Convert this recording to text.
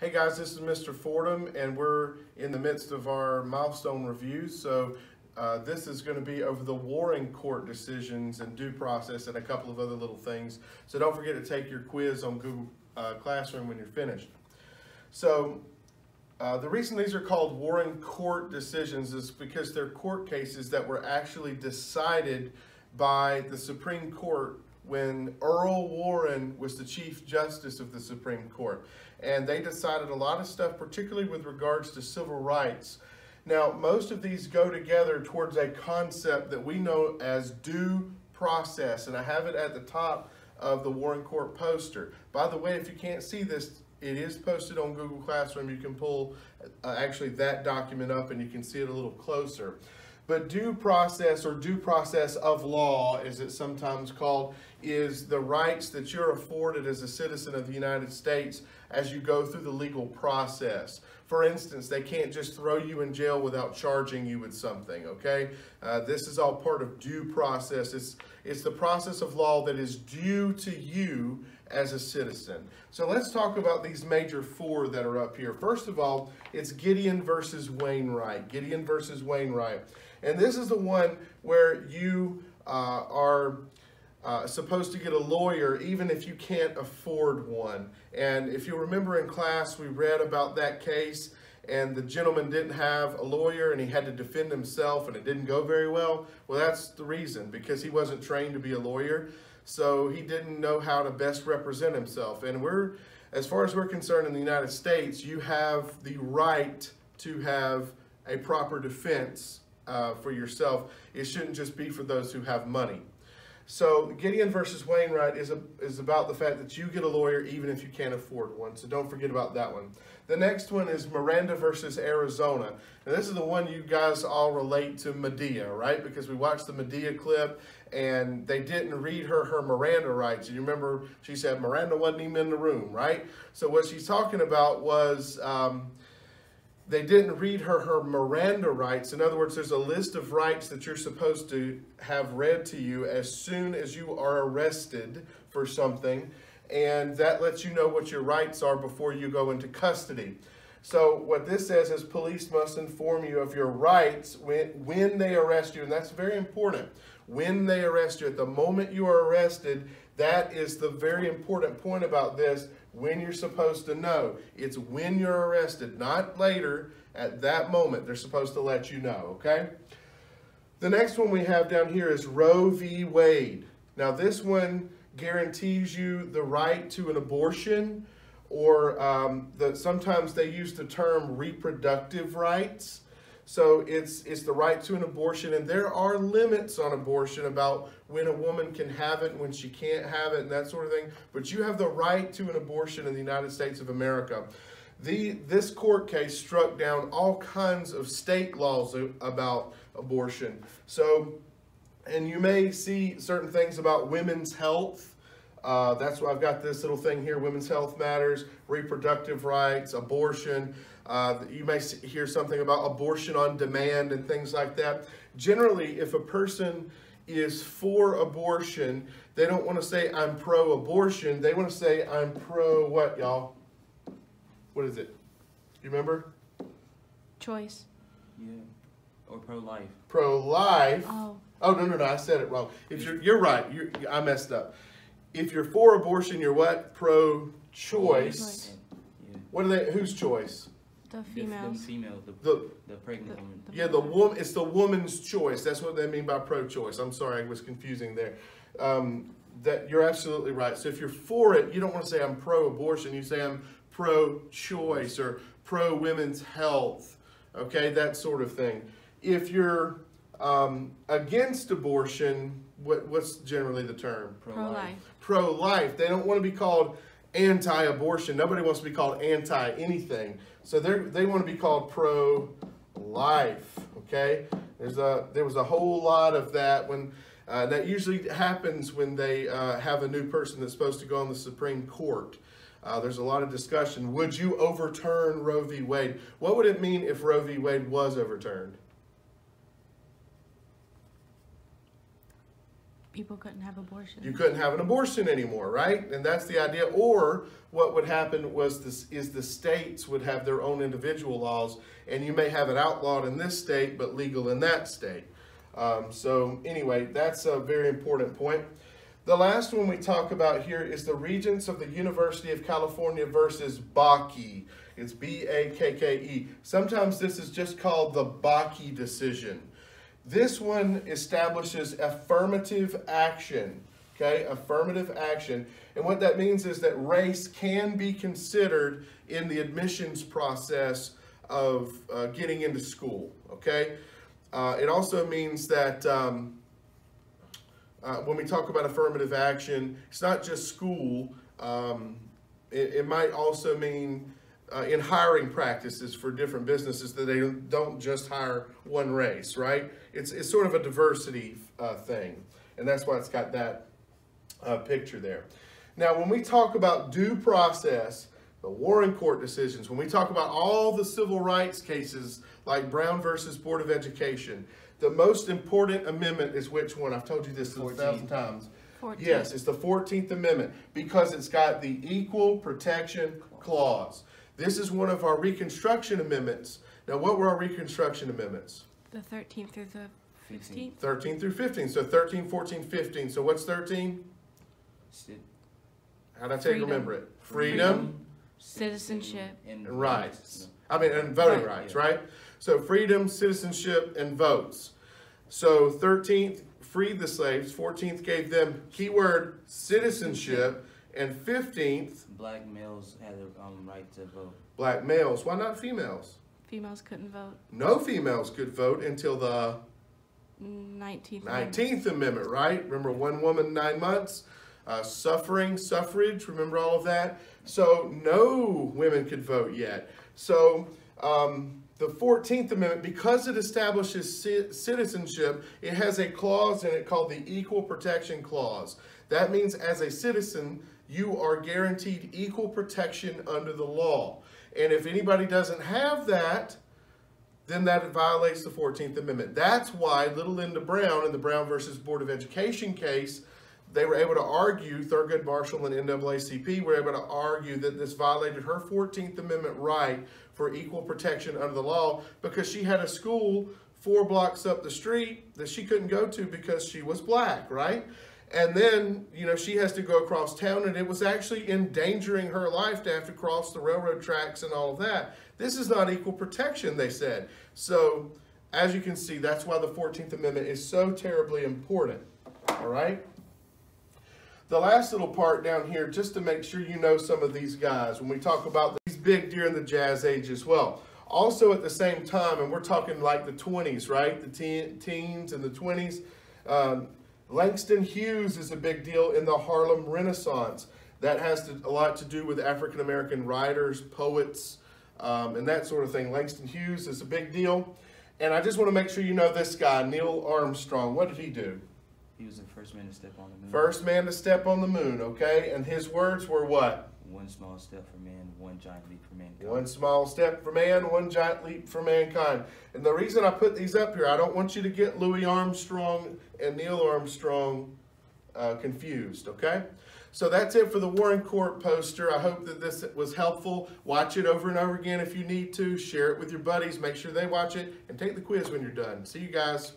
Hey guys, this is Mr. Fordham, and we're in the midst of our milestone reviews. So this is going to be over the Warren Court decisions and due process and a couple of other little things. So don't forget to take your quiz on Google Classroom when you're finished. So the reason these are called Warren Court decisions is because they're court cases that were actually decided by the Supreme Court when Earl Warren was the Chief Justice of the Supreme Court. And they decided a lot of stuff, particularly with regards to civil rights. Now, most of these go together towards a concept that we know as due process, and I have it at the top of the Warren Court poster. By the way, if you can't see this, it is posted on Google Classroom. You can pull actually that document up and you can see it a little closer. But due process, or due process of law, as it's sometimes called, is the rights that you're afforded as a citizen of the United States as you go through the legal process. For instance, they can't just throw you in jail without charging you with something, okay? This is all part of due process. It's the process of law that is due to you as a citizen. So let's talk about these major four that are up here. First of all, it's Gideon versus Wainwright. Gideon versus Wainwright. And this is the one where you are supposed to get a lawyer even if you can't afford one. And if you remember in class, we read about that case, and the gentleman didn't have a lawyer and he had to defend himself and it didn't go very well. Well, that's the reason, because he wasn't trained to be a lawyer. So he didn't know how to best represent himself. And as far as we're concerned in the United States, you have the right to have a proper defense for yourself. It shouldn't just be for those who have money. So Gideon versus Wainwright is about the fact that you get a lawyer even if you can't afford one. So don't forget about that one. The next one is Miranda versus Arizona. Now this is the one you guys all relate to Medea, right? Because we watched the Medea clip and they didn't read her Miranda rights. And you remember she said Miranda wasn't even in the room, right? So what she's talking about was they didn't read her Miranda rights. In other words, there's a list of rights that you're supposed to have read to you as soon as you are arrested for something. And that lets you know what your rights are before you go into custody. So what this says is police must inform you of your rights when they arrest you. And that's very important. When they arrest you, at the moment you are arrested, that is the very important point about this. When you're supposed to know. It's when you're arrested, not later. At that moment, they're supposed to let you know, okay? The next one we have down here is Roe v. Wade. Now, this one guarantees you the right to an abortion, or sometimes they use the term reproductive rights. So it's the right to an abortion, and there are limits on abortion about when a woman can have it, when she can't have it, and that sort of thing. But you have the right to an abortion in the United States of America. This court case struck down all kinds of state laws about abortion. So, and you may see certain things about women's health. That's why I've got this little thing here, Women's Health Matters, reproductive rights, abortion. You may hear something about abortion on demand and things like that. Generally, if a person is for abortion, they don't want to say I'm pro-abortion. They want to say I'm pro what, y'all? What is it? You remember? Choice. Yeah. Or pro-life. Pro-life. Oh. Oh, no, I said it wrong. If you're right. I messed up. If you're for abortion, you're what? Pro-choice. Yeah. What are they? Whose choice? The females. The female, the pregnant woman. Yeah, the woman. It's the woman's choice. That's what they mean by pro-choice. I'm sorry, I was confusing there. That you're absolutely right. So if you're for it, you don't want to say I'm pro-abortion. You say I'm pro-choice or pro-women's health. Okay, that sort of thing. If you're against abortion, what's generally the term? Pro-life. Pro-life. They don't want to be called anti-abortion. Nobody wants to be called anti-anything. So they want to be called pro-life. Okay. There was a whole lot of that when that usually happens when they have a new person that's supposed to go on the Supreme Court. There's a lot of discussion. Would you overturn Roe v. Wade? What would it mean if Roe v. Wade was overturned? People couldn't have abortions. You couldn't have an abortion anymore, right? And that's the idea. Or what would happen was the states would have their own individual laws, and you may have it outlawed in this state but legal in that state. So anyway, that's a very important point. The last one we talk about here is the Regents of the University of California versus Bakke. It's B-A-K-K-E. Sometimes this is just called the Bakke decision. This one establishes affirmative action, okay? Affirmative action. And what that means is that race can be considered in the admissions process of getting into school, okay? It also means that when we talk about affirmative action, it's not just school. It might also mean in hiring practices for different businesses that they don't just hire one race, right? It's sort of a diversity thing, and that's why it's got that picture there. Now, when we talk about due process, the Warren Court decisions, when we talk about all the civil rights cases like Brown versus Board of Education, the most important amendment is which one? I've told you this 1,000 times. 14th. Yes, it's the 14th Amendment because it's got the Equal Protection Clause. This is one of our Reconstruction amendments. Now, what were our Reconstruction amendments? The 13th through the 15th. 13 through 15. So 13, 14, 15. So what's 13? How'd I tell you to remember it? Freedom. Citizenship. And rights. And voting rights, right? So freedom, citizenship, and votes. So 13th freed the slaves. 14th gave them, keyword, citizenship. And 15th, black males had the right to vote. Black males. Why not females? Females couldn't vote. No females could vote until the 19th Amendment, right? Remember, 1 woman, 9 months. Suffrage, remember all of that? So no women could vote yet. So the 14th Amendment, because it establishes citizenship, it has a clause in it called the Equal Protection Clause. That means as a citizen, you are guaranteed equal protection under the law. And if anybody doesn't have that, then that violates the 14th Amendment. That's why Little Linda Brown in the Brown versus Board of Education case, they were able to argue, Thurgood Marshall and NAACP were able to argue that this violated her 14th Amendment right for equal protection under the law because she had a school 4 blocks up the street that she couldn't go to because she was black, right? And then, she has to go across town, and it was actually endangering her life to have to cross the railroad tracks and all of that. This is not equal protection, they said. So, as you can see, that's why the 14th Amendment is so terribly important, all right? The last little part down here, just to make sure you know some of these guys, when we talk about these big during the Jazz Age as well. Also at the same time, and we're talking like the 20s, right? The teens and the 20s. Langston Hughes is a big deal in the Harlem Renaissance. That has a lot to do with African-American writers, poets, and that sort of thing. Langston Hughes is a big deal. And I just want to make sure you know this guy, Neil Armstrong. What did he do? He was the first man to step on the moon. First man to step on the moon, okay? And his words were what? One small step for man, one giant leap for mankind. One small step for man, one giant leap for mankind. And the reason I put these up here, I don't want you to get Louis Armstrong and Neil Armstrong confused, okay? So that's it for the Warren Court poster. I hope that this was helpful. Watch it over and over again if you need to. Share it with your buddies. Make sure they watch it. And take the quiz when you're done. See you guys.